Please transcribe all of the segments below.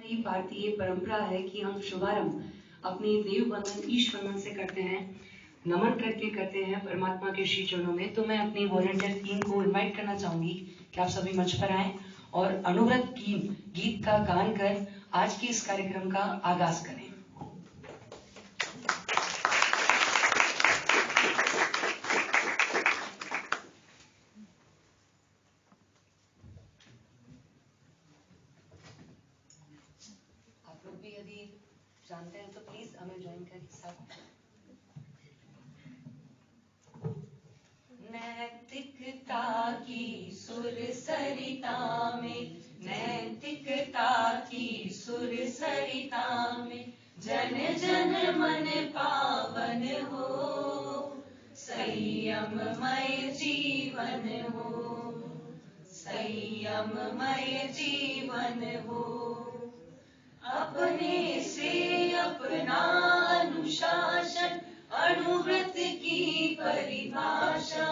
कई भारतीय परंपरा है कि हम शुभारंभ अपनी देव वंदन ईश वंदन से करते हैं, नमन करते हैं परमात्मा के श्री चरणों में। तो मैं अपनी वॉलंटियर टीम को इनवाइट करना चाहूंगी कि आप सभी मंच पर आएं और अनुव्रत गीत का गान कर आज के इस कार्यक्रम का आगाज करें। यदि जानते हैं तो प्लीज हमें ज्वाइन करें साथ। नैतिकता की सुर सरिता में, नैतिकता की सुर सरिता में जन जन मन पावन हो, संयममय जीवन हो, संयममय जीवन हो। अपने से अपना अनुशासन, अनुव्रत की परिभाषा,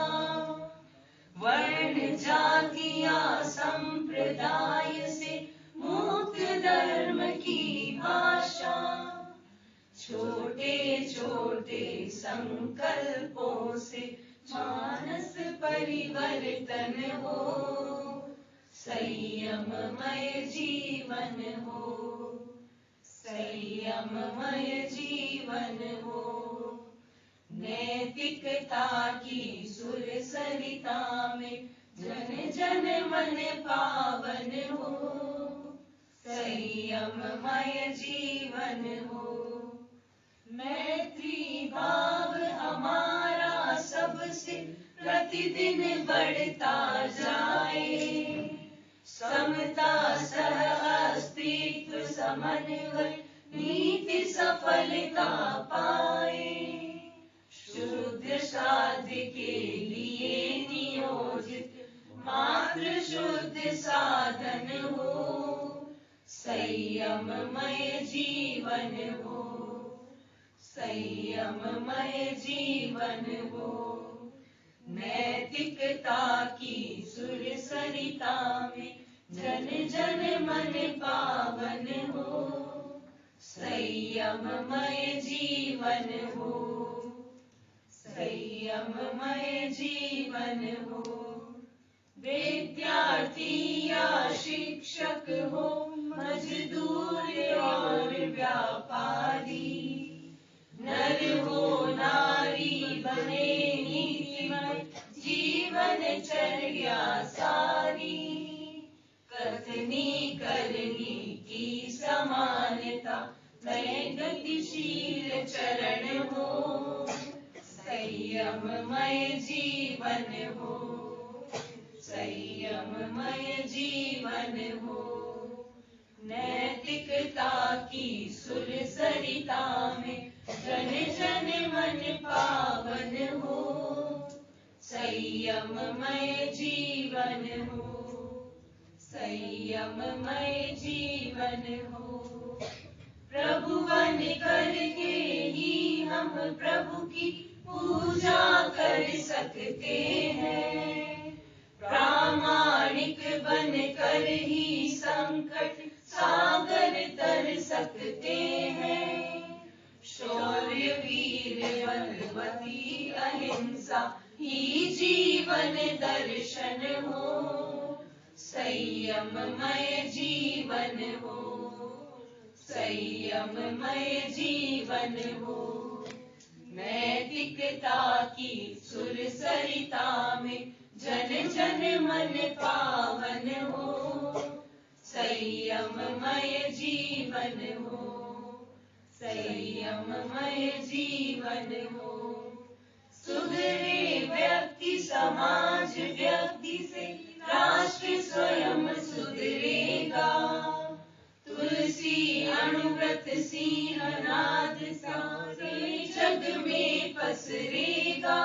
वर्ण जातिया संप्रदाय से मुक्त धर्म की भाषा, छोटे छोटे संकल्पों से मानस परिवर्तन हो, संयममय जीवन हो, संयममय जीवन हो। नैतिकता की सुर सरिता में जन जन मन पावन हो, संयममय जीवन हो। मैत्री भाव हमारा सबसे प्रतिदिन बढ़ता जाए, समता सह अस्तित्व समन्वय नीति सफलता पाए, शुद्ध साध्य के लिए नियोजित मात्र शुद्ध साधन हो, संयममय जीवन हो, संयममय जीवन हो। नैतिकता की सुर सरिता में जन जन मन पावन हो, संयममय जीवन हो, संयममय जीवन हो। विद्यार्थी या शिक्षक हो, मजदूर और व्यापारी, नर हो नारी बने नीतिमय जीवनचर्या सारी, कथनी करनी की समानता में गतिशील चरण हो, संयममय जीवन हो, संयममय जीवन हो। नैतिकता की सुर सरिता में जन जन मन पावन हो, संयममय जीवन हो, संयममय जीवन हो। प्रभु बन करके ही हम प्रभु की पूजा कर सकते हैं, प्रामाणिक बन कर ही संकट सागर तर सकते हैं, शौर्य वीर बलवती अहिंसा ही जीवन दर्शन हो, संयममय जीवन हो, संयममय जीवन हो। नैतिकता की सुर सरिता में जन जन मन पावन हो, संयममय जीवन हो, संयममय जीवन हो। सुधरे व्यक्ति समाज व्यक्ति से राष्ट्र स्वयं सुधरेगा, तुलसी अनुव्रत सिंहनाद सारे जग में पसरेगा,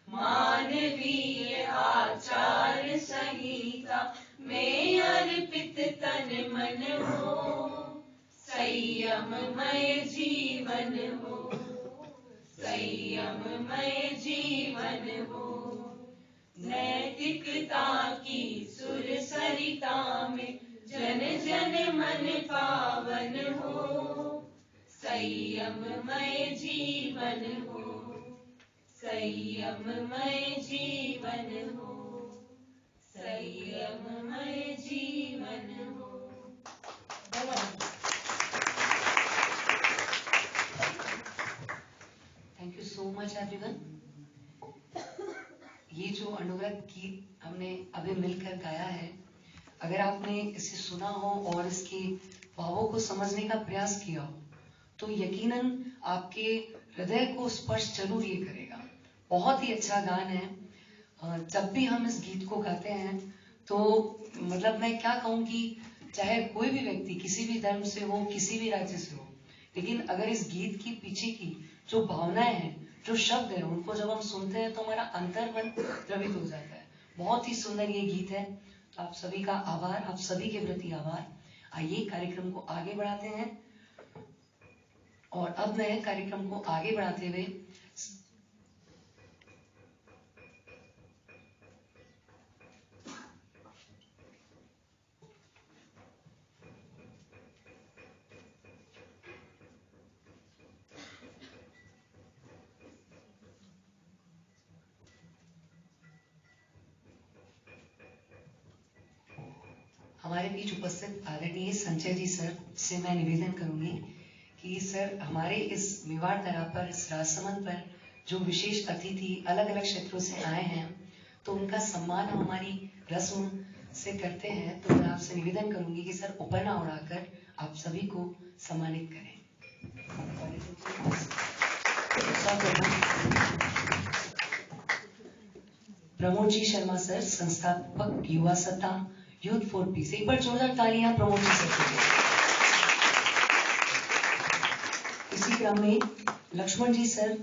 मानवीय आचार संहिता में अर्पित तन मन हो, संयममय जीवन हो, संयममय जीवन हो। नैतिकता की सुर सरिता में जन जन मन पावन हो, संयममय जीवन हो, संयममय जीवन हो, संयममय जीवन हो। Thank you so much everyone. ये जो अनुव्रत गीत हमने अभी मिलकर गाया है, अगर आपने इसे सुना हो और इसके भावों को समझने का प्रयास किया हो तो यकीनन आपके हृदय को स्पर्श जरूर ये करेगा। बहुत ही अच्छा गान है। जब भी हम इस गीत को गाते हैं तो मतलब मैं क्या कहूँ कि चाहे कोई भी व्यक्ति किसी भी धर्म से हो, किसी भी राज्य से हो, लेकिन अगर इस गीत की पीछे की जो भावनाएं हैं, जो शब्द हैं, उनको जब हम सुनते हैं तो हमारा अंतर्मन द्रवित हो जाता है। बहुत ही सुंदर ये गीत है। तो आप सभी का आभार, आप सभी के प्रति आभार। आइए कार्यक्रम को आगे बढ़ाते हैं। और अब मैं कार्यक्रम को आगे बढ़ाते हुए हमारे बीच उपस्थित आदरणीय संजय जी सर से मैं निवेदन करूंगी कि सर हमारे इस मेवाड़ दरा पर, इस राजसमंद पर जो विशेष अतिथि अलग अलग क्षेत्रों से आए हैं तो उनका सम्मान हम हमारी रस्म से करते हैं। तो मैं आपसे निवेदन करूंगी कि सर उपरना उड़ाकर आप सभी को सम्मानित करें। प्रमोद जी शर्मा सर, संस्थापक युवा सत्ता यूथ फॉर पीस। एक बार जोरदार तालियां प्रमोद जी सर के लिए। इसी क्रम में लक्ष्मण जी सर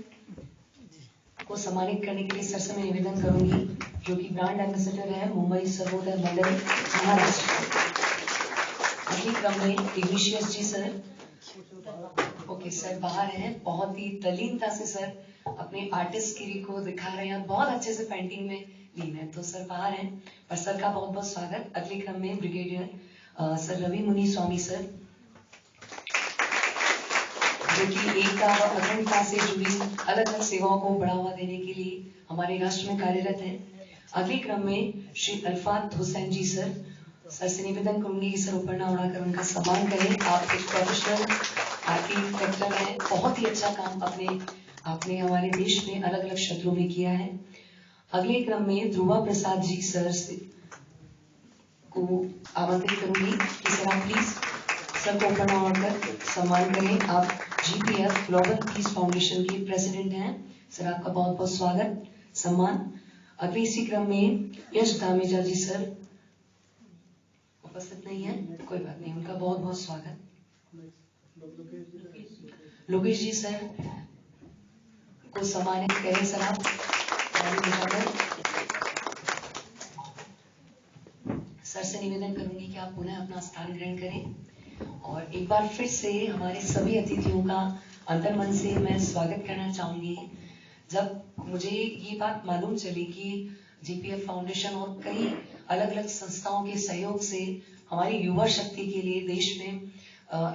को सम्मानित करने के लिए सर से मैं निवेदन करूंगी, जो कि ब्रांड एम्बेसडर है मुंबई सर्वोदय मंडल महाराष्ट्र। इसी क्रम में इग्निशियस जी सर, ओके सर बाहर हैं, बहुत ही तल्लीनता से सर अपने आर्टिस्टगिरी को दिखा रहे हैं और बहुत अच्छे से पेंटिंग में लीन है, तो सर बाहर हैं, पर सर का बहुत बहुत स्वागत। अगले क्रम में ब्रिगेडियर सर रवि मुनि स्वामी सर, जो कि एकता व अखंडता से जुड़ी अलग अलग सेवाओं को बढ़ावा देने के लिए हमारे राष्ट्र में कार्यरत हैं। अगले क्रम में श्री अल्फात हुसैन जी सर, सर से निवेदन करूंगी कि सर उपरना उड़ाकर उनका सम्मान करें। आप एक प्रोफेशनल आर्किटेक्चर हैं, बहुत ही अच्छा काम आपने हमारे देश में अलग अलग क्षेत्रों में किया है। अगले क्रम में ध्रुवा प्रसाद जी सर को आमंत्रित करूंगी कि सर आप प्लीज सर को उपरना उड़ाकर सम्मान करें। आप GPF ग्लोबल पीस फाउंडेशन के प्रेसिडेंट हैं, सर आपका बहुत बहुत स्वागत सम्मान। अगले इसी क्रम में यश धामेजा जी सर उपस्थित नहीं है, कोई बात नहीं, उनका बहुत बहुत स्वागत। लोकेश जी सर को सम्मानित करें सर आप। सर से निवेदन करूंगी कि आप पुनः अपना स्थान ग्रहण करें और एक बार फिर से हमारे सभी अतिथियों का अंतर्मन से मैं स्वागत करना चाहूंगी। जब मुझे ये बात मालूम चली कि GPF फाउंडेशन और कई अलग अलग संस्थाओं के सहयोग से हमारी युवा शक्ति के लिए देश में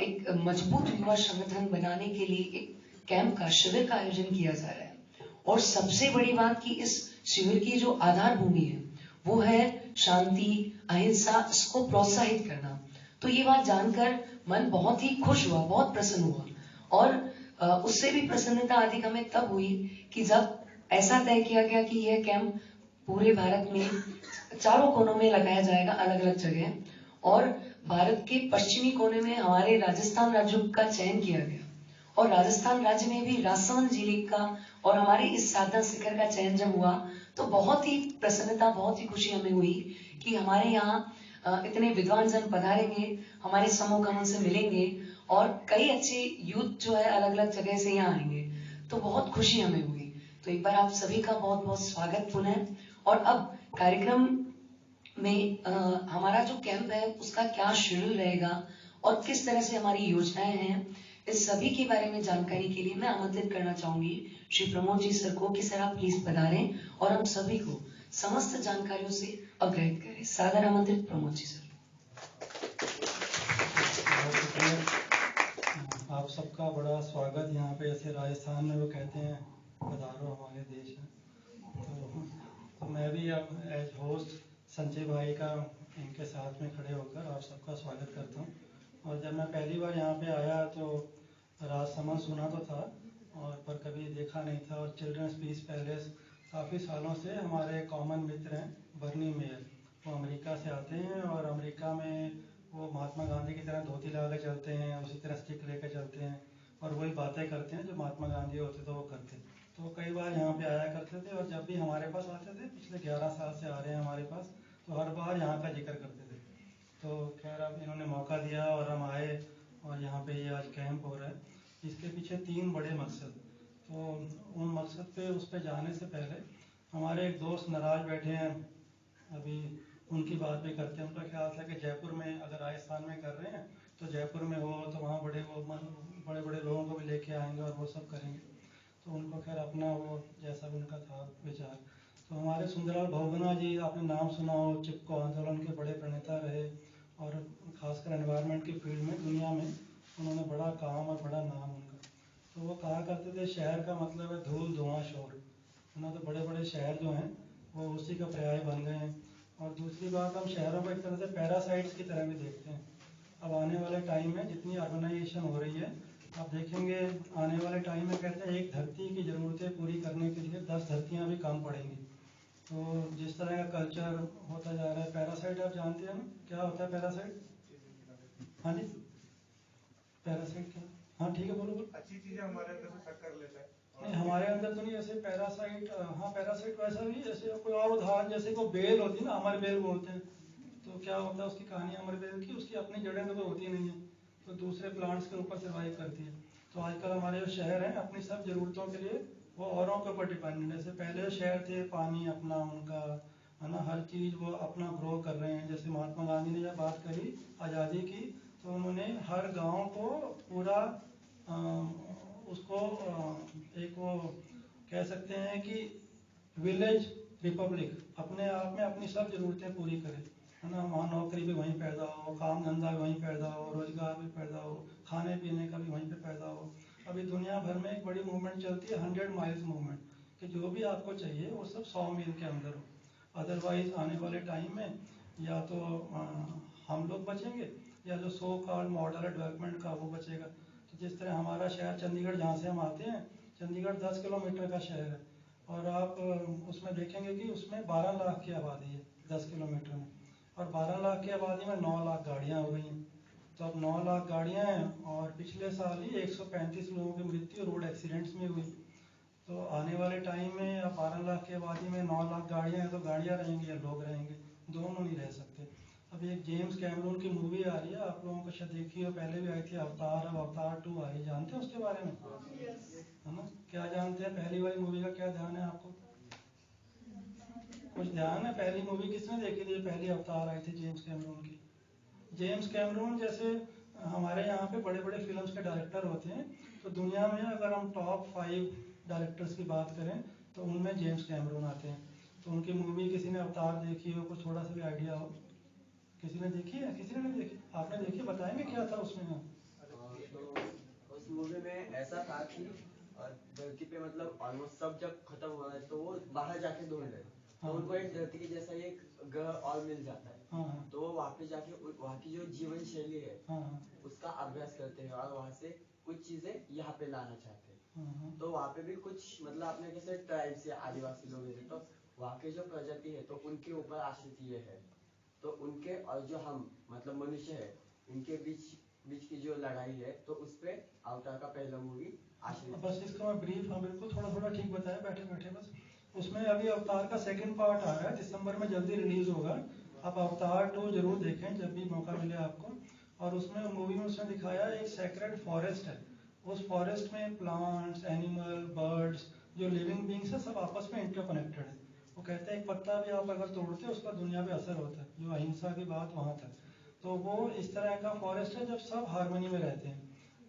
एक मजबूत युवा संगठन बनाने के लिए एक कैंप का, शिविर का आयोजन किया जा रहा है, और सबसे बड़ी बात कि इस शिविर की जो आधार भूमि है वो है शांति, अहिंसा, इसको प्रोत्साहित करना। तो ये बात जानकर मन बहुत ही खुश हुआ, बहुत प्रसन्न हुआ, और उससे भी प्रसन्नता अधिक हमें तब हुई कि जब ऐसा तय किया गया कि यह कैंप पूरे भारत में चारों कोनों में लगाया जाएगा, अलग अलग जगह, और भारत के पश्चिमी कोने में हमारे राजस्थान राज्य का चयन किया गया, और राजस्थान राज्य में भी राजसमंद जिले का और हमारे इस साधना शिखर का चयन जब हुआ तो बहुत ही प्रसन्नता, बहुत ही खुशी हमें हुई कि हमारे यहाँ इतने विद्वान जन पधारेंगे, हमारे समूह गमन से मिलेंगे और कई अच्छे यूथ जो है अलग अलग जगह से यहाँ आएंगे, तो बहुत खुशी हमें हुई। तो एक बार आप सभी का बहुत बहुत स्वागत पुनः। और अब कार्यक्रम में हमारा जो कैंप है उसका क्या शेड्यूल रहेगा और किस तरह से हमारी योजनाएं हैं, इस सभी के बारे में जानकारी के लिए मैं आमंत्रित करना चाहूंगी श्री प्रमोद जी सर को कि सर आप प्लीज पधारें और हम सभी को समस्त जानकारियों से अवगत करें। सादर आमंत्रित प्रमोद जी सर। राजस्थान में वो कहते हैं पधारो हमारे देश में। तो मैं भी अब एज होस्ट संजय भाई का इनके साथ में खड़े होकर आप सबका स्वागत करता हूँ। और जब मैं पहली बार यहाँ पे आया तो राजसमंद सुना तो था और पर कभी देखा नहीं था। और चिल्ड्रंस पीस पैलेस काफ़ी सालों से हमारे कॉमन मित्र हैं बर्नी मेयर, वो अमेरिका से आते हैं और अमेरिका में वो महात्मा गांधी की तरह धोती लगा के चलते हैं, उसी तरह स्टिक लेके चलते हैं और वही बातें करते हैं जो महात्मा गांधी होते थे वो करते। तो कई बार यहाँ पे आया करते थे और जब भी हमारे पास आते थे, पिछले 11 साल से आ रहे हैं हमारे पास, तो हर बार यहाँ का जिक्र करते थे। तो खैर अब इन्होंने मौका दिया और हम आए और यहाँ पे ये आज कैंप हो रहा है। इसके पीछे 3 बड़े मकसद। तो उन मकसद पे उस पर जाने से पहले हमारे एक दोस्त नाराज बैठे हैं, अभी उनकी बात भी करते हैं। उनका ख्याल था कि जयपुर में अगर राजस्थान में कर रहे हैं तो जयपुर में हो तो वहाँ बड़े बड़े लोगों को भी लेके आएंगे और वो सब करेंगे। तो उनको खैर अपना वो जैसा भी उनका था विचार। तो हमारे सुंदरलाल बहुगुणा जी, आपने नाम सुना हो, चिपको आंदोलन के बड़े प्रणेता रहे और खासकर एनवायरनमेंट की फील्ड में दुनिया में उन्होंने बड़ा काम और बड़ा नाम उनका। तो वो कहा करते थे शहर का मतलब है धूल धुआं शोर, है ना। तो बड़े बड़े शहर जो हैं वो उसी का पर्याय बन गए हैं। और दूसरी बात, हम शहरों को एक तरह से पैरासाइट्स की तरह भी देखते हैं। अब आने वाले टाइम में जितनी अर्बनाइजेशन हो रही है, आप देखेंगे आने वाले टाइम में कहते हैं एक धरती की ज़रूरतें पूरी करने के लिए 10 धरतियाँ भी काम पड़ेंगी। तो जिस तरह का कल्चर होता जा रहा है, पैरासाइट आप जानते हैं ना क्या होता है पैरासाइट? हाँ जी, पैरासाइट क्या? हाँ ठीक है, बोलो बोलो। अच्छी चीजें हमारे अंदर से सक कर लेता है। नहीं, हमारे अंदर तो नहीं ऐसे पैरासाइट। हाँ पैरासाइट वैसा भी, जैसे कोई और उदाहरण, जैसे कोई बेल होती है ना, अमर बेल बोलते हैं। तो क्या होता है उसकी कहानी अमर बेल की, उसकी अपनी जड़ें तो कोई होती नहीं है, तो दूसरे प्लांट्स के ऊपर सर्वाइव करती है। तो आजकल हमारे जो शहर हैं अपनी सब जरूरतों के लिए वो औरों के ऊपर डिपेंडेंट है। जैसे पहले जो शहर थे पानी अपना उनका, है ना, हर चीज़ वो अपना ग्रो कर रहे हैं। जैसे महात्मा गांधी ने जब बात करी आज़ादी की तो उन्होंने हर गांव को पूरा उसको एक वो कह सकते हैं कि विलेज रिपब्लिक, अपने आप में अपनी सब जरूरतें पूरी करे, है ना। वहाँ नौकरी भी वहीं पैदा हो, काम धंधा भी वहीं पैदा हो, रोजगार भी पैदा हो, खाने पीने का भी वहीं पे पैदा हो। अभी दुनिया भर में एक बड़ी मूवमेंट चलती है 100 माइल्स मूवमेंट, कि जो भी आपको चाहिए वो सब 100 मील के अंदर हो। अदरवाइज आने वाले टाइम में या तो हम लोग बचेंगे या जो सो कॉल्ड मॉडल डेवलपमेंट का वो बचेगा। तो जिस तरह हमारा शहर चंडीगढ़, जहाँ से हम आते हैं, चंडीगढ़ 10 किलोमीटर का शहर है और आप उसमें देखेंगे कि उसमें 12 लाख की आबादी है 10 किलोमीटर में, और 12 लाख की आबादी में 9 लाख गाड़ियाँ हो गई हैं। तो अब 9 लाख गाड़ियाँ हैं और पिछले साल ही 135 लोगों की मृत्यु रोड एक्सीडेंट्स में हुई। तो आने वाले टाइम में अब 12 लाख की आबादी में 9 लाख गाड़ियाँ हैं, तो गाड़ियाँ रहेंगी या लोग रहेंगे, दोनों नहीं रह सकते। अभी एक जेम्स कैमरून की मूवी आ रही है, आप लोगों को शायद देखी हो, पहले भी आई थी अवतार, अब अवतार 2 आ रही है, जानते हैं उसके बारे में? है ना, क्या जानते हैं? पहली वाली मूवी का क्या ध्यान है आपको? कुछ ध्यान है? पहली मूवी किसने देखी थी? पहली अवतार आई थी जेम्स कैमरून की। जेम्स कैमरून जैसे हमारे यहाँ पे बड़े बड़े फिल्म्स के डायरेक्टर होते हैं, तो दुनिया में अगर हम टॉप 5 डायरेक्टर्स की बात करें तो उनमें जेम्स कैमरून आते हैं। तो उनकी मूवी किसी ने अवतार देखी हो, कुछ थोड़ा सा भी आइडिया हो? किसी ने देखी है? किसी ने नहीं देखी? आपने देखी, बताएंगे क्या था उसमें? तो उस मूवी में ऐसा था कि धरती पे मतलब ऑलमोस्ट सब जब खत्म हुआ है तो वो बाहर जाके ढूंढ रहे, तो उनको एक धरती के जैसा एक ग्रह और मिल जाता है। तो वो वापस जाके वहाँ की जो जीवन शैली है उसका अभ्यास करते हैं और वहाँ से कुछ चीजें यहाँ पे लाना चाहते हैं। तो वहाँ पे भी कुछ मतलब अपने जैसे ट्राइब्स या आदिवासी लोग हैं, तो वहाँ के जो प्रजाति है तो उनके ऊपर आश्रित ये है। तो उनके और जो हम मतलब मनुष्य है इनके बीच की जो लड़ाई है, तो उस पे अवतार का पहला मूवी आश्रित। बस इसका मैं ब्रीफ, हाँ बिल्कुल, थोड़ा थोड़ा ठीक बताया बैठे बैठे बस। उसमें अभी अवतार का सेकंड पार्ट आ रहा है, दिसंबर में जल्दी रिलीज होगा। आप अवतार 2 जरूर देखें जब भी मौका मिले आपको। और उसमें मूवी में उसने दिखाया एक सेक्रेड फॉरेस्ट है, उस फॉरेस्ट में प्लांट्स, एनिमल, बर्ड्स, जो लिविंग बींग्स है, सब आपस में इंटरकनेक्टेड है। वो कहते हैं एक पत्ता भी आप अगर तोड़ते हो उसका दुनिया पे असर होता है, जो अहिंसा की बात वहाँ तक। तो वो इस तरह का फॉरेस्ट है जब सब हार्मनी में रहते हैं।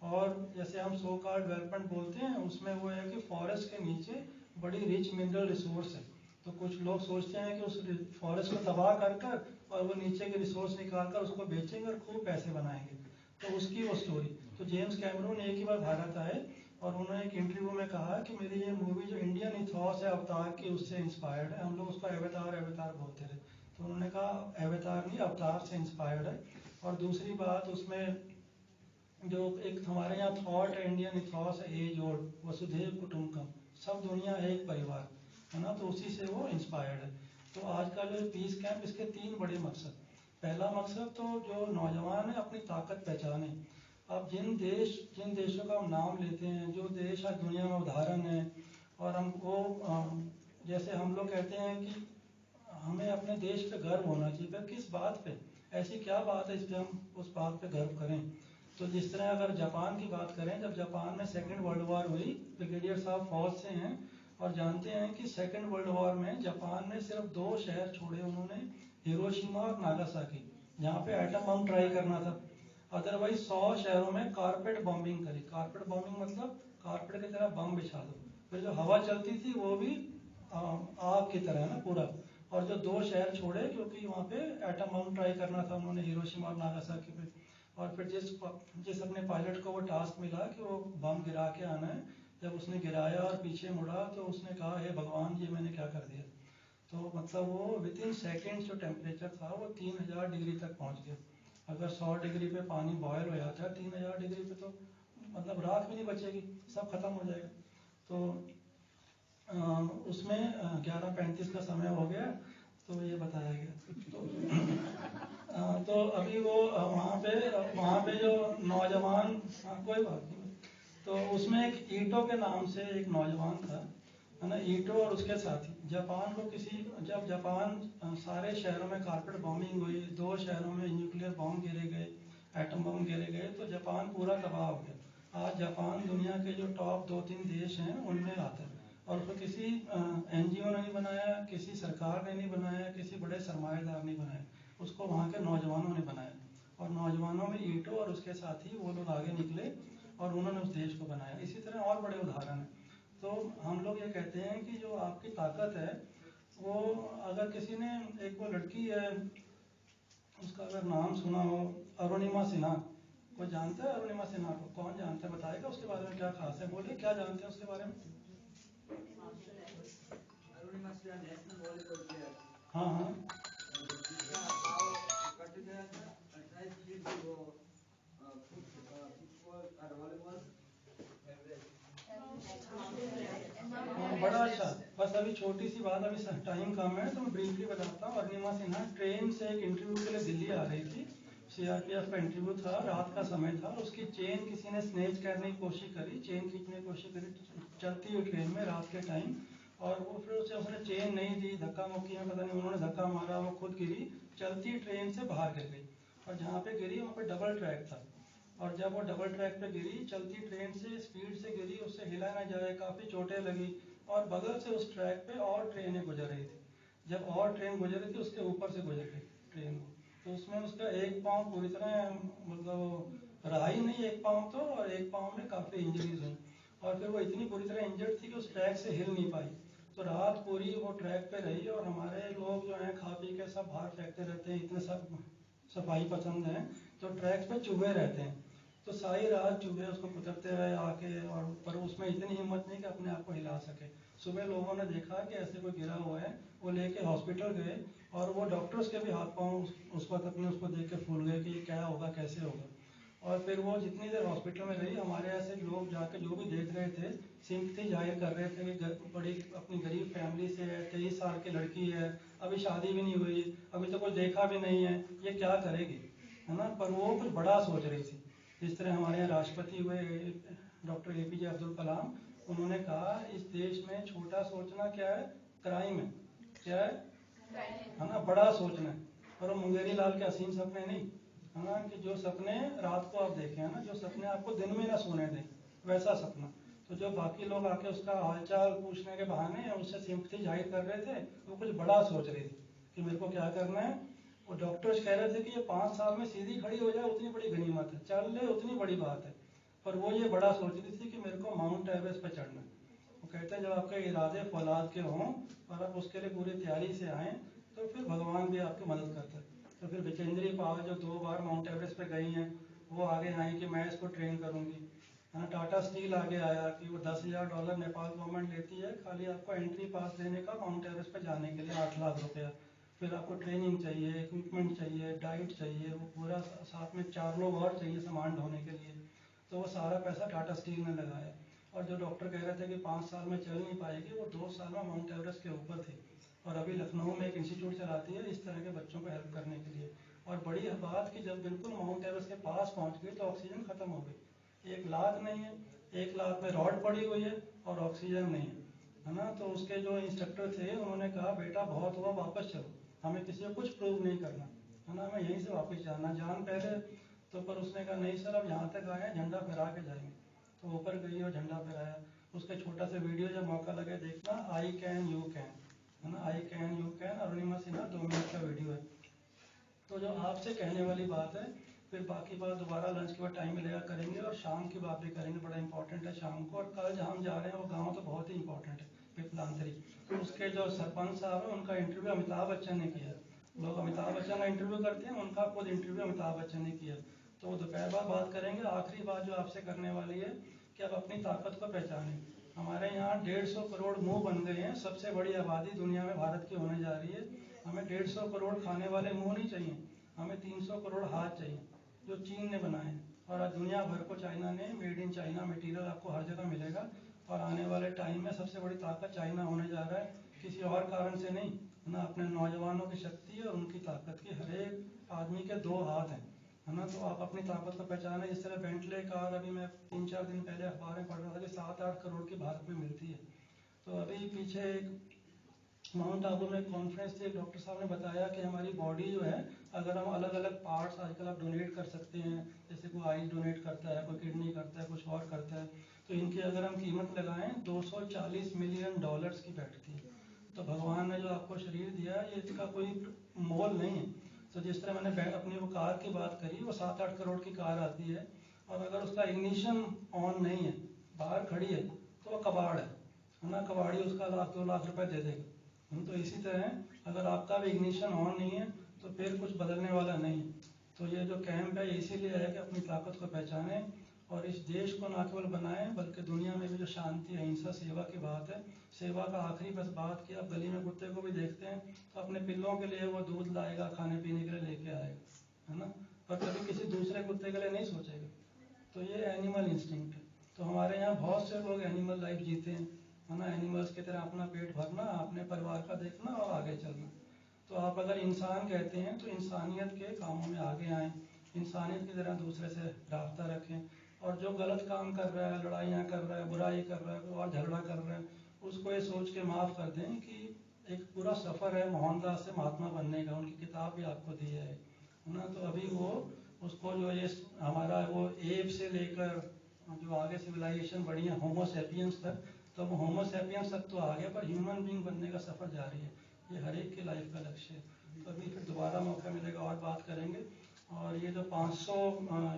और जैसे हम सो कॉल्ड डेवलपमेंट बोलते हैं, उसमें वो है कि फॉरेस्ट के नीचे बड़ी रिच मिनरल रिसोर्स है। तो कुछ लोग सोचते हैं कि उस फॉरेस्ट को तबाह कर कर और वो नीचे के रिसोर्स निकाल कर उसको बेचेंगे और खूब पैसे बनाएंगे। तो उसकी वो स्टोरी। तो जेम्स कैमरून एक ही बार भारत आए और उन्होंने एक इंटरव्यू में कहा कि मेरी ये मूवी जो इंडियन इथॉस है अवतार की, उससे इंस्पायर्ड है। हम लोग उसको अवतार अवतार बोलते थे, तो उन्होंने कहा अवतार नहीं, अवतार से इंस्पायर्ड है। और दूसरी बात, उसमें जो एक हमारे यहाँ थॉट है, इंडियन इथॉस है एज ओल्ड, वसुधैव कुटुंबकम, सब दुनिया एक परिवार है ना, तो उसी से वो इंस्पायर्ड है। तो आज का जो पीस कैंप, इसके 3 बड़े मकसद। पहला मकसद तो जो नौजवान है अपनी ताकत पहचाने। अब जिन देशों का हम नाम लेते हैं, जो देश आज दुनिया में उदाहरण है, और हमको जैसे हम लोग कहते हैं कि हमें अपने देश पे गर्व होना चाहिए, पर किस बात पे, ऐसी क्या बात है इस पे हम उस बात पे गर्व करें। तो जिस तरह अगर जापान की बात करें, जब जापान में सेकेंड वर्ल्ड वॉर हुई, ब्रिगेडियर साहब फौज से हैं और जानते हैं कि सेकेंड वर्ल्ड वॉर में जापान ने सिर्फ 2 शहर छोड़े उन्होंने, हिरोशिमा और नागासाकी, जहाँ पे एटम बम ट्राई करना था। अदरवाइज 100 शहरों में कारपेट बॉम्बिंग करी। कारपेट बॉम्बिंग मतलब कारपेट की तरह बम बिछा दो, फिर जो हवा चलती थी वो भी आग की तरह ना पूरा। और जो 2 शहर छोड़े क्योंकि वहाँ पे एटम बम ट्राई करना था उन्होंने, हिरोशिमा और नागासाकी पे। और फिर जिस अपने पायलट को वो टास्क मिला कि वो बम गिरा के आना है, जब उसने गिराया और पीछे मुड़ा तो उसने कहा, हे भगवान ये मैंने क्या कर दिया। तो मतलब वो विद इन सेकेंड जो टेम्परेचर था वो 3000 डिग्री तक पहुंच गया। अगर 100 डिग्री पे पानी बॉयल हो जाता है, 3000 डिग्री पे तो मतलब राख भी नहीं बचेगी, सब खत्म हो जाएगा। तो उसमें 11:35 का समय हो गया, तो ये बताया गया। तो अभी वो वहाँ पे जो नौजवान, कोई बात नहीं, तो उसमें एक ईटो के नाम से एक नौजवान था, है ना, ईटो और उसके साथी। जापान को जब जापान सारे शहरों में कारपेट बॉम्बिंग हुई, 2 शहरों में न्यूक्लियर बॉम्ब गिरे गए, एटम बम गिरे गए, तो जापान पूरा तबाह हो गया। आज जापान दुनिया के जो टॉप 2-3 देश हैं उनमें आता है, और उसको किसी NGO ने नहीं बनाया, किसी सरकार ने नहीं बनाया, किसी बड़े सरमाएदार नहीं बनाया, उसको वहाँ के नौजवानों ने बनाया। और नौजवानों में ईटो और उसके साथी वो लोग आगे निकले और उन्होंने उस देश को बनाया। इसी तरह और बड़े उदाहरण हैं। तो हम लोग ये कहते हैं कि जो आपकी ताकत है वो, अगर किसी ने, एक वो लड़की है, उसका अगर नाम सुना हो, अरुणिमा सिन्हा, कोई जानता है अरुणिमा सिन्हा को? कौन जानता है, बताएगा उसके बारे में क्या खास है, बोलिए क्या जानते हैं उसके बारे में। Arunima Sinha national volleyball player. हाँ हाँ, बड़ा अच्छा। बस अभी छोटी सी बात, अभी टाइम कम है तो मैं ब्रीफली बताता हूँ। अरुणिमा सिन्हा ट्रेन से एक इंटरव्यू के लिए दिल्ली आ रही थी, CRPF का इंटरव्यू था, रात का समय था। उसकी चेन किसी ने स्नेच करने की कोशिश करी, चेन खींचने की कोशिश करी चलती हुई ट्रेन में रात के टाइम, और वो फिर उसने चेन नहीं दी, धक्का मुक्की में पता नहीं उन्होंने धक्का मारा, वो खुद गिरी, चलती ट्रेन से बाहर गिर गई। और जहाँ पे गिरी वहाँ पे डबल ट्रैक था, और जब वो डबल ट्रैक पे गिरी, चलती ट्रेन से स्पीड से गिरी, उससे हिला ना जाए, काफ़ी चोटें लगी। और बगल से उस ट्रैक पे और ट्रेनें गुजर रही थी, जब और ट्रेन गुजर रही थी उसके ऊपर से गुजर गई ट्रेन, तो उसमें उसका एक पाँव पूरी तरह मतलब रहा ही नहीं, एक पाँव तो, और एक पाँव में काफ़ी इंजरीज हुई। और फिर वो इतनी बुरी तरह इंजर्ड थी कि उस ट्रैक से हिल नहीं पाई। तो रात पूरी वो ट्रैक पे रही, और हमारे लोग जो हैं खा पी के सब बाहर फेंकते रहते हैं, इतने सब सफाई पसंद हैं, तो ट्रैक पे चूहे रहते हैं, तो सारी रात चूहे उसको कुतरते रहे आके, और पर उसमें इतनी हिम्मत नहीं कि अपने आप को हिला सके। सुबह लोगों ने देखा कि ऐसे कोई गिरा हुआ है, वो लेके हॉस्पिटल गए, और वो डॉक्टर्स के भी हाथ पांव उस वक्त अपने उसको देख के फूल गए कि ये क्या होगा, कैसे होगा। और फिर वो जितनी देर हॉस्पिटल में रही, हमारे ऐसे लोग जाके जो भी देख रहे थे सिंपथी जाहिर कर रहे थे कि बड़ी अपनी गरीब फैमिली से है, 23 साल की लड़की है, अभी शादी भी नहीं हुई, अभी तो कोई देखा भी नहीं है, ये क्या करेगी, है ना। पर वो कुछ बड़ा सोच रही थी। जिस तरह हमारे यहाँ राष्ट्रपति हुए डॉक्टर APJ अब्दुल कलाम, उन्होंने कहा इस देश में छोटा सोचना क्या है, क्राइम है, क्या है ना, बड़ा सोचना है। और वो मुंगेरी लाल के असीम सपने नहीं, है ना, कि जो सपने रात को आप देखें, है ना, जो सपने आपको दिन में ना सोने दें, वैसा सपना। तो जो बाकी लोग आके उसका हालचाल पूछने के बहाने या उससे सिंपथी जाहिर कर रहे थे, वो कुछ बड़ा सोच रही थी कि मेरे को क्या करना है। वो डॉक्टर्स कह रहे थे कि ये 5 साल में सीधी खड़ी हो जाए उतनी बड़ी गनीमत है, चल ले उतनी बड़ी बात है। पर वो ये बड़ा सोच रही थी कि मेरे को माउंट एवरेस्ट पर चढ़ना है। वो कहते हैं जब आपके इरादे फौलाद के हों और आप उसके लिए पूरी तैयारी से आएँ, तो फिर भगवान भी आपकी मदद करता है। तो फिर विजेंद्री पाल जो 2 बार माउंट एवरेस्ट पे गई हैं, वो आगे आई कि मैं इसको ट्रेन करूंगी। है ना। टाटा स्टील आगे आया कि वो $10,000 नेपाल गवर्नमेंट लेती है खाली आपको एंट्री पास देने का माउंट एवरेस्ट पे जाने के लिए, 8 लाख रुपया। फिर आपको ट्रेनिंग चाहिए, इक्विपमेंट चाहिए, डाइट चाहिए, वो पूरा साथ में 4 लोग और चाहिए सामान ढोने के लिए। तो वो सारा पैसा टाटा स्टील ने लगाया। और जो डॉक्टर कह रहे थे कि 5 साल में चल नहीं पाएगी, वो 2 साल में माउंट एवरेस्ट के ऊपर थी। और अभी लखनऊ में एक इंस्टीट्यूट चलाती है इस तरह के बच्चों को हेल्प करने के लिए। और बड़ी बात कि जब बिल्कुल माउंट एवरेस्ट के पास पहुंच गई तो ऑक्सीजन खत्म हो गई। 1 लाख नहीं है, 1 लाख में रॉड पड़ी हुई है और ऑक्सीजन नहीं है ना। तो उसके जो इंस्ट्रक्टर थे उन्होंने कहा बेटा बहुत हुआ, वापस चलो, हमें किसी को कुछ प्रूव नहीं करना है ना, हमें यहीं से वापस जाना, जान पहले। तो पर उसने कहा नहीं सर, अब यहाँ तक आए, झंडा फहरा के जाएंगे। तो ऊपर गई और झंडा फहराया। उसके छोटा सा वीडियो जब मौका लगे देखना, आई कैन यू कैन, है ना, I can you can, Arunima Sinha 2 minute का वीडियो है। तो जो आपसे कहने वाली बात है, फिर बाकी बात दोबारा लंच के बाद टाइम मिलेगा करेंगे, और शाम की बात भी करेंगे, बड़ा इंपॉर्टेंट है शाम को। और कल जहाँ हम जा रहे हैं वो गाँव तो बहुत ही इंपॉर्टेंट है, पिपलांतरी। उसके जो सरपंच साहब है उनका इंटरव्यू अमिताभ बच्चन ने किया। लोग अमिताभ बच्चन का इंटरव्यू करते हैं, उनका खुद इंटरव्यू अमिताभ बच्चन ने किया। तो दोपहर बाद बात करेंगे। आखिरी बात जो आपसे करने वाली है कि आप अपनी ताकत को पहचानें। हमारे यहाँ 150 करोड़ मुंह बन गए हैं, सबसे बड़ी आबादी दुनिया में भारत की होने जा रही है। हमें 150 करोड़ खाने वाले मुंह नहीं चाहिए, हमें 300 करोड़ हाथ चाहिए जो चीन ने बनाए हैं। और आज दुनिया भर को चाइना ने मेड इन चाइना मटेरियल आपको हर जगह मिलेगा। और आने वाले टाइम में सबसे बड़ी ताकत चाइना होने जा रहा है, किसी और कारण से नहीं, ना अपने नौजवानों की शक्ति और उनकी ताकत की। हर एक आदमी के 2 हाथ हैं, है ना। तो आप अपनी ताकत को पहचाने। जिस तरह बेंटले कार अभी मैं 3-4 दिन पहले अखबार में पढ़ रहा था कि 7-8 करोड़ की भारत में मिलती है। तो अभी पीछे एक माउंट आबू में कॉन्फ्रेंस थी, एक डॉक्टर साहब ने बताया कि हमारी बॉडी जो है, अगर हम अलग अलग पार्ट्स आजकल आप डोनेट कर सकते हैं, जैसे कोई आई डोनेट करता है, कोई किडनी करता है, कुछ और करता है, तो इनकी अगर हम कीमत लगाएं $240 मिलियन की बैठती है। तो भगवान ने जो आपको शरीर दिया है, ये इसका कोई मोल नहीं है। तो जिस तरह मैंने अपनी वो कार की बात करी, वो 7-8 करोड़ की कार आती है, और अगर उसका इग्निशन ऑन नहीं है, बाहर खड़ी है, तो वो कबाड़ है ना। कबाड़ी उसका 1-2 लाख रुपए दे देगा। तो इसी तरह अगर आपका भी इग्निशन ऑन नहीं है तो फिर कुछ बदलने वाला नहीं है। तो ये जो कैंप है इसीलिए है कि अपनी ताकत को पहचानें और इस देश को न केवल बनाएं बल्कि दुनिया में भी जो शांति, अहिंसा, सेवा की बात है, सेवा का आखिरी बस बात की। आप गली में कुत्ते को भी देखते हैं तो अपने पिल्लों के लिए वो दूध लाएगा, खाने पीने के लिए लेके आएगा, है ना, पर कभी किसी दूसरे कुत्ते के लिए नहीं सोचेगा। तो ये एनिमल इंस्टिंक्ट है। तो हमारे यहाँ बहुत से लोग एनिमल लाइफ जीते हैं, है ना, एनिमल्स की तरह अपना पेट भरना, अपने परिवार का देखना और आगे चलना। तो आप अगर इंसान कहते हैं तो इंसानियत के कामों में आगे आएं, इंसानियत की तरह दूसरे से राब्ता रखें, और जो गलत काम कर रहा है, लड़ाइयाँ कर रहा है, बुराई कर रहा है, कोई और झगड़ा कर रहा है, उसको ये सोच के माफ़ कर दें कि एक पूरा सफ़र है मोहनदास से महात्मा बनने का, उनकी किताब भी आपको दी है ना। तो अभी वो उसको जो ये हमारा वो एप से लेकर जो आगे सिविलाइजेशन बढ़ी है होमो सेपियंस तक, तो वो होमो सेपियंस तक तो आ गया, पर ह्यूमन बीइंग बनने का सफ़र जारी है। ये हर एक की लाइफ का लक्ष्य है। तो अभी फिर दोबारा मौका मिलेगा और बात करेंगे। और ये जो 500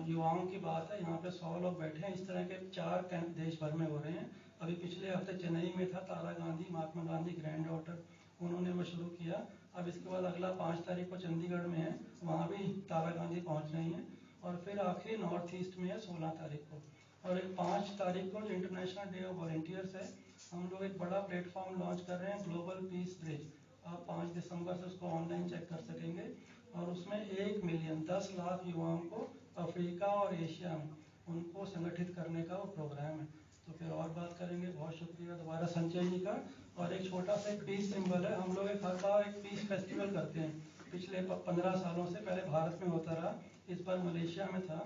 युवाओं की बात है, यहाँ पे 100 लोग बैठे हैं। इस तरह के 4 कैंप देश भर में हो रहे हैं। अभी पिछले हफ्ते चेन्नई में था, तारा गांधी, महात्मा गांधी ग्रैंड डॉटर, उन्होंने वो शुरू किया। अब इसके बाद अगला 5 तारीख को चंडीगढ़ में है, वहाँ भी तारा गांधी पहुँच रही हैं। और फिर आखिरी नॉर्थ ईस्ट में है 16 तारीख को। और एक 5 तारीख को जो इंटरनेशनल डे ऑफ वॉलंटियर्स है, हम लोग एक बड़ा प्लेटफॉर्म लॉन्च कर रहे हैं, ग्लोबल पीस ब्रिज। आप 5 दिसंबर से उसको ऑनलाइन चेक कर सकेंगे। और उसमें 1 मिलियन 10 लाख युवाओं को अफ्रीका और एशिया में उनको संगठित करने का वो प्रोग्राम है। तो फिर और बात करेंगे। बहुत शुक्रिया दोबारा संजय जी का। और एक छोटा सा एक पीस सिंबल है, हम लोग एक हर बार एक पीस फेस्टिवल करते हैं, पिछले 15 सालों से। पहले भारत में होता रहा, इस बार मलेशिया में था,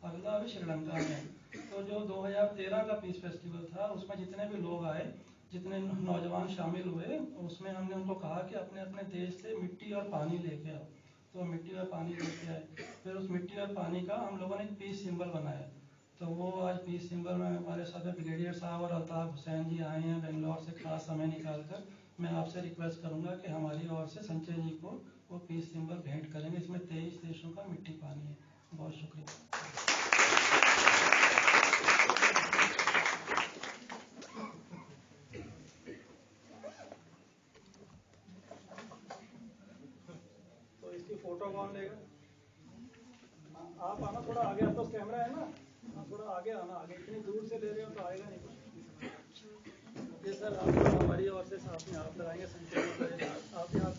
अगला अभी श्रीलंका में। तो जो 2013 का पीस फेस्टिवल था, उसमें जितने भी लोग आए, जितने नौजवान शामिल हुए, उसमें हमने उनको कहा कि अपने अपने देश से मिट्टी और पानी लेके आओ। तो मिट्टी और पानी लेके आए। फिर उस मिट्टी और पानी का हम लोगों ने एक पीस सिंबल बनाया। तो वो आज पीस सिंबल में हमारे साथ ब्रिगेडियर साहब और अल्ताफ हुसैन जी आए हैं बेंगलोर से खास समय निकाल कर। मैं आपसे रिक्वेस्ट करूंगा कि हमारी ओर से संजय जी को वो पीस सिंबल भेंट करेंगे। इसमें 23 देशों का मिट्टी पानी है। बहुत शुक्रिया। तो इसकी फोटो कौन लेगा? आप आना थोड़ा आगे, आपका कैमरा है ना, थोड़ा आगे। आगे आना, आगे इतनी दूर से ले रहे हो तो आएगा नहीं कुछ। ये सर आप हमारी ओर से साथ में हाथ लगाएंगे, संजय आप भी हाथ